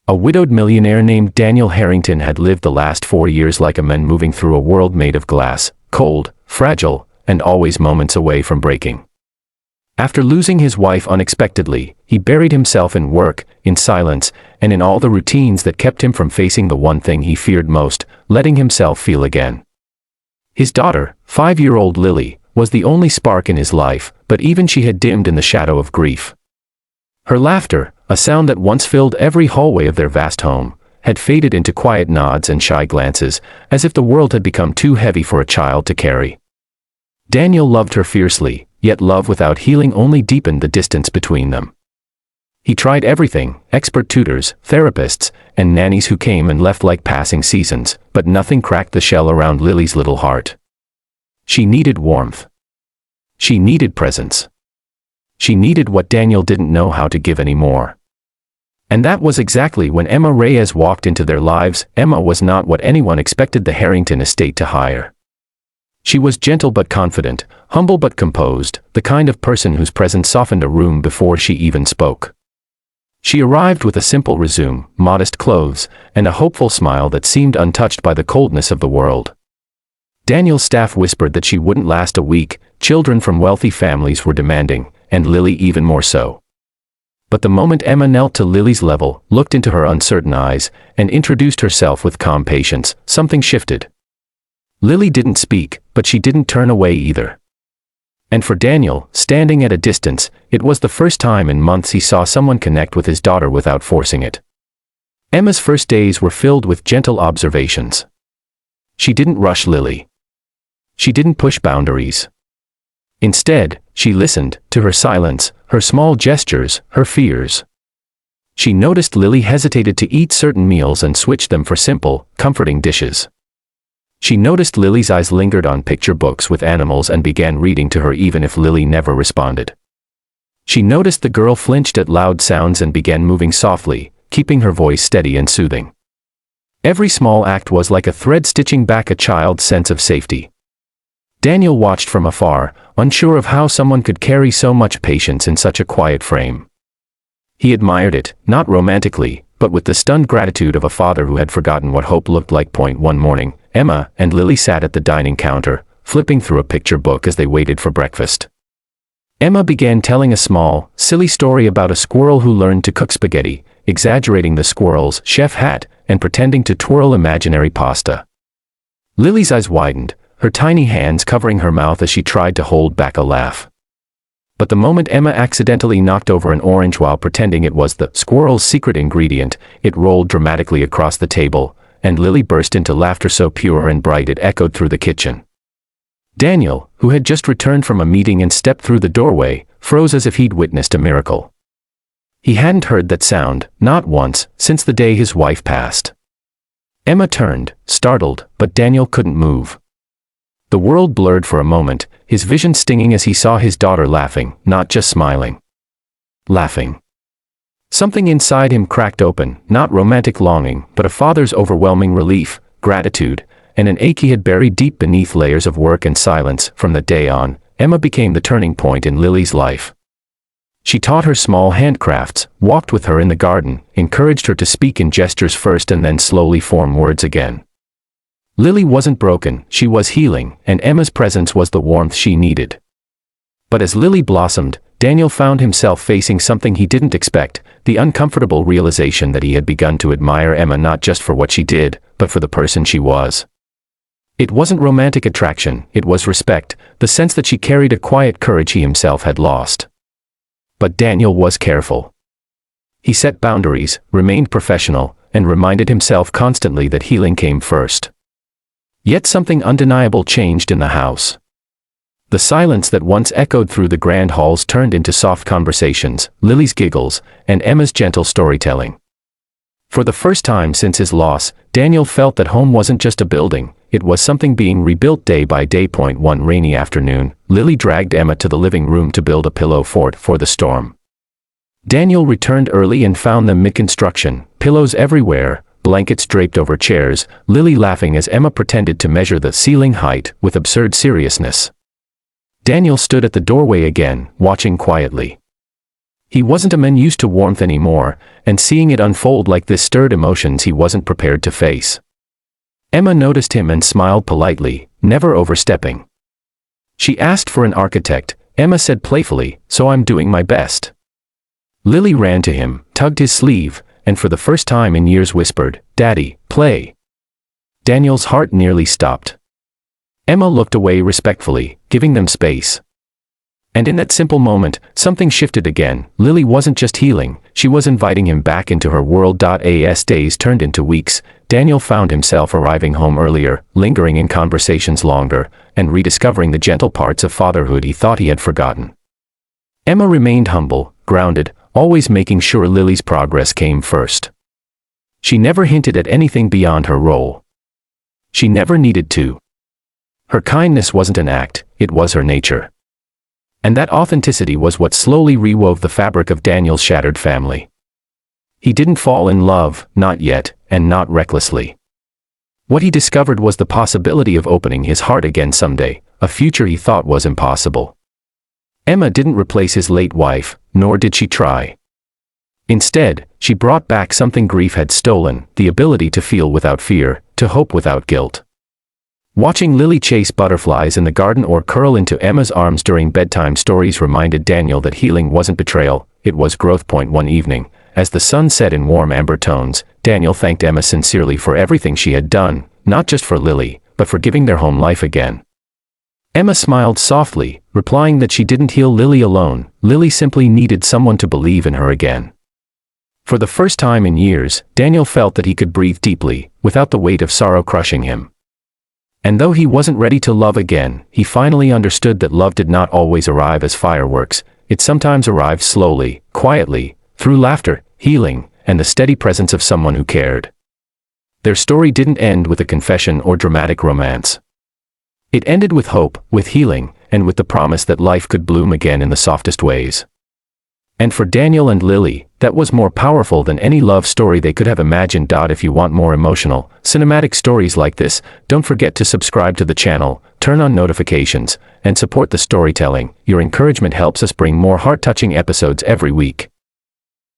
A widowed millionaire named Daniel Harrington had lived the last 4 years like a man moving through a world made of glass, cold, fragile, and always moments away from breaking. After losing his wife unexpectedly, he buried himself in work, in silence, and in all the routines that kept him from facing the one thing he feared most, letting himself feel again. His daughter, 5-year-old Lily, was the only spark in his life, but even she had dimmed in the shadow of grief. Her laughter, a sound that once filled every hallway of their vast home, had faded into quiet nods and shy glances, as if the world had become too heavy for a child to carry. Daniel loved her fiercely, yet love without healing only deepened the distance between them. He tried everything, expert tutors, therapists, and nannies who came and left like passing seasons, but nothing cracked the shell around Lily's little heart. She needed warmth. She needed presence. She needed what Daniel didn't know how to give anymore. And that was exactly when Emma Reyes walked into their lives. Emma was not what anyone expected the Harrington estate to hire. She was gentle but confident, humble but composed, the kind of person whose presence softened a room before she even spoke. She arrived with a simple resume, modest clothes, and a hopeful smile that seemed untouched by the coldness of the world. Daniel's staff whispered that she wouldn't last a week. Children from wealthy families were demanding, and Lily even more so. But the moment Emma knelt to Lily's level, looked into her uncertain eyes, and introduced herself with calm patience, something shifted. Lily didn't speak, but she didn't turn away either. And for Daniel, standing at a distance, it was the first time in months he saw someone connect with his daughter without forcing it. Emma's first days were filled with gentle observations. She didn't rush Lily. She didn't push boundaries. Instead, she listened to her silence, her small gestures, her fears. She noticed Lily hesitated to eat certain meals and switched them for simple, comforting dishes. She noticed Lily's eyes lingered on picture books with animals and began reading to her even if Lily never responded. She noticed the girl flinched at loud sounds and began moving softly, keeping her voice steady and soothing. Every small act was like a thread stitching back a child's sense of safety. Daniel watched from afar, unsure of how someone could carry so much patience in such a quiet frame. He admired it, not romantically, but with the stunned gratitude of a father who had forgotten what hope looked like. One morning, Emma and Lily sat at the dining counter, flipping through a picture book as they waited for breakfast. Emma began telling a small, silly story about a squirrel who learned to cook spaghetti, exaggerating the squirrel's chef hat and pretending to twirl imaginary pasta. Lily's eyes widened, her tiny hands covering her mouth as she tried to hold back a laugh. But the moment Emma accidentally knocked over an orange while pretending it was the squirrel's secret ingredient, it rolled dramatically across the table, and Lily burst into laughter so pure and bright it echoed through the kitchen. Daniel, who had just returned from a meeting and stepped through the doorway, froze as if he'd witnessed a miracle. He hadn't heard that sound, not once, since the day his wife passed. Emma turned, startled, but Daniel couldn't move. The world blurred for a moment, his vision stinging as he saw his daughter laughing, not just smiling. Laughing. Something inside him cracked open, not romantic longing, but a father's overwhelming relief, gratitude, and an ache he had buried deep beneath layers of work and silence. From that day on, Emma became the turning point in Lily's life. She taught her small handcrafts, walked with her in the garden, encouraged her to speak in gestures first and then slowly form words again. Lily wasn't broken, she was healing, and Emma's presence was the warmth she needed. But as Lily blossomed, Daniel found himself facing something he didn't expect, the uncomfortable realization that he had begun to admire Emma not just for what she did, but for the person she was. It wasn't romantic attraction, it was respect, the sense that she carried a quiet courage he himself had lost. But Daniel was careful. He set boundaries, remained professional, and reminded himself constantly that healing came first. Yet something undeniable changed in the house. The silence that once echoed through the grand halls turned into soft conversations, Lily's giggles, and Emma's gentle storytelling. For the first time since his loss, Daniel felt that home wasn't just a building, it was something being rebuilt day by day. One rainy afternoon, Lily dragged Emma to the living room to build a pillow fort for the storm. Daniel returned early and found them mid-construction, pillows everywhere, blankets draped over chairs, Lily laughing as Emma pretended to measure the ceiling height with absurd seriousness. Daniel stood at the doorway again, watching quietly. He wasn't a man used to warmth anymore, and seeing it unfold like this stirred emotions he wasn't prepared to face. Emma noticed him and smiled politely, never overstepping. She asked for an architect. Emma said playfully, "So I'm doing my best." Lily ran to him, tugged his sleeve, and for the first time in years whispered, "Daddy, play." Daniel's heart nearly stopped. Emma looked away respectfully, giving them space. And in that simple moment, something shifted again. Lily wasn't just healing, she was inviting him back into her world. As days turned into weeks, Daniel found himself arriving home earlier, lingering in conversations longer, and rediscovering the gentle parts of fatherhood he thought he had forgotten. Emma remained humble, grounded, always making sure Lily's progress came first. She never hinted at anything beyond her role. She never needed to. Her kindness wasn't an act, it was her nature. And that authenticity was what slowly rewove the fabric of Daniel's shattered family. He didn't fall in love, not yet, and not recklessly. What he discovered was the possibility of opening his heart again someday, a future he thought was impossible. Emma didn't replace his late wife, nor did she try. Instead, she brought back something grief had stolen, the ability to feel without fear, to hope without guilt. Watching Lily chase butterflies in the garden or curl into Emma's arms during bedtime stories reminded Daniel that healing wasn't betrayal, it was growth. One evening, as the sun set in warm amber tones, Daniel thanked Emma sincerely for everything she had done, not just for Lily, but for giving their home life again. Emma smiled softly, replying that she didn't heal Lily alone, Lily simply needed someone to believe in her again. For the first time in years, Daniel felt that he could breathe deeply, without the weight of sorrow crushing him. And though he wasn't ready to love again, he finally understood that love did not always arrive as fireworks, it sometimes arrived slowly, quietly, through laughter, healing, and the steady presence of someone who cared. Their story didn't end with a confession or dramatic romance. It ended with hope, with healing, and with the promise that life could bloom again in the softest ways. And for Daniel and Lily, that was more powerful than any love story they could have imagined. If you want more emotional, cinematic stories like this, don't forget to subscribe to the channel, turn on notifications, and support the storytelling. Your encouragement helps us bring more heart-touching episodes every week.